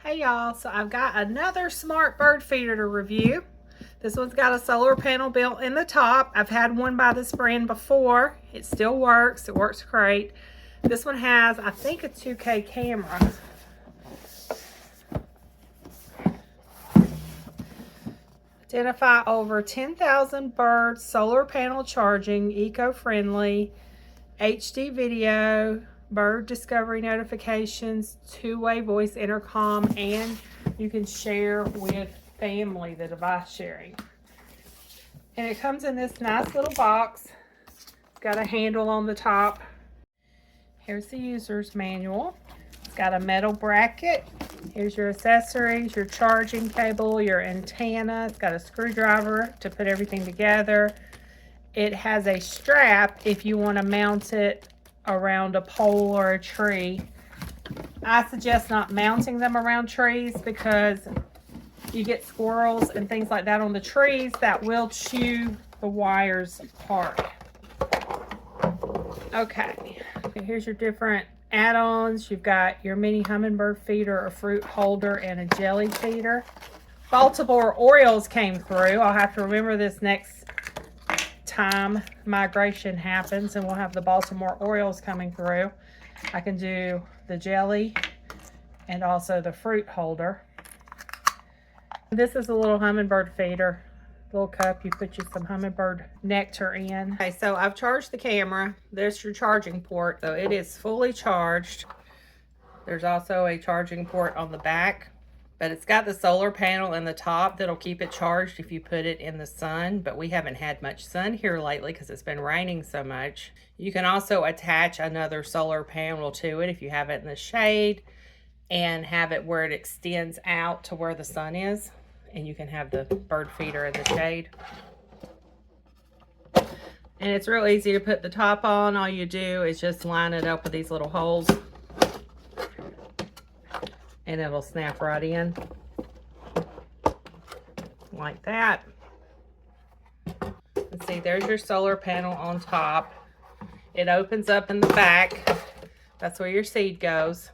Hey y'all, so I've got another smart bird feeder to review. This one's got a solar panel built in the top. I've had one by this brand before. It still works. It works great. This one has, I think, a 2K camera. Identify over 10,000 birds, solar panel charging, eco-friendly, HD video, bird discovery notifications, two-way voice intercom, and you can share with family, the device sharing. And it comes in this nice little box. It's got a handle on the top. Here's the user's manual. It's got a metal bracket. Here's your accessories, your charging cable, your antenna. It's got a screwdriver to put everything together. It has a strap if you want to mount it around a pole or a tree. I suggest not mounting them around trees because you get squirrels and things like that on the trees that will chew the wires apart. Okay, here's your different add-ons. You've got your mini hummingbird feeder, a fruit holder, and a jelly feeder. Baltimore Orioles came through. I'll have to remember this next time migration happens and we'll have the Baltimore Orioles coming through. I can do the jelly and also the fruit holder. This is a little hummingbird feeder. Little cup, you put you some hummingbird nectar in. Okay, so I've charged the camera. There's your charging port. So it is fully charged. There's also a charging port on the back, but it's got the solar panel in the top that'll keep it charged if you put it in the sun, but we haven't had much sun here lately because it's been raining so much. You can also attach another solar panel to it if you have it in the shade and have it where it extends out to where the sun is, and you can have the bird feeder in the shade. And it's real easy to put the top on. All you do is just line it up with these little holes and it'll snap right in like that. Let's see, there's your solar panel on top. It opens up in the back. That's where your seed goes.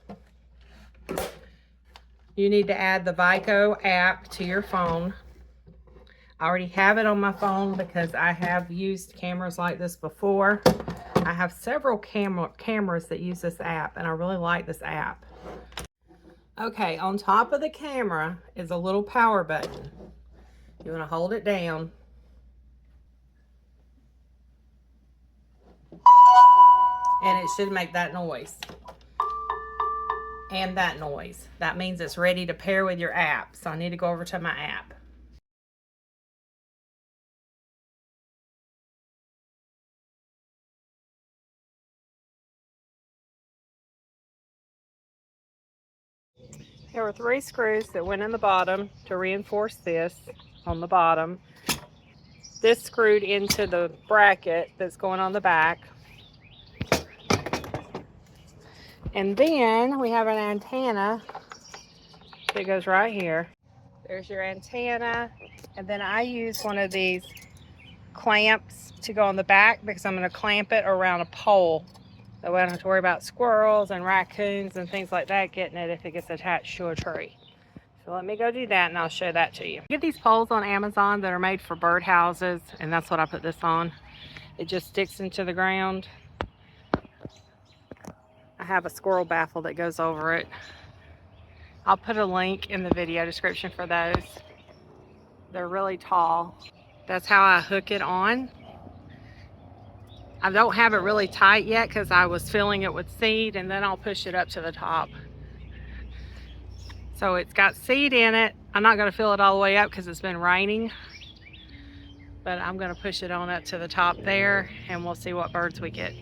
You need to add the Vico app to your phone. I already have it on my phone because I have used cameras like this before. I have several cameras that use this app, and I really like this app. Okay, on top of the camera is a little power button. You want to hold it down. And it should make that noise. And that noise. That means it's ready to pair with your app. So I need to go over to my app. There were 3 screws that went in the bottom to reinforce this on the bottom. This screwed into the bracket that's going on the back. And then we have an antenna that goes right here. There's your antenna. And then I use one of these clamps to go on the back because I'm going to clamp it around a pole. That way I don't have to worry about squirrels and raccoons and things like that getting it if it gets attached to a tree. So let me go do that and I'll show that to you. Get these poles on Amazon that are made for bird houses, and that's what I put this on. It just sticks into the ground. I have a squirrel baffle that goes over it. I'll put a link in the video description for those. They're really tall. That's how I hook it on. I don't have it really tight yet because I was filling it with seed, and then I'll push it up to the top. So it's got seed in it. I'm not going to fill it all the way up because it's been raining, but I'm going to push it on up to the top there and we'll see what birds we get.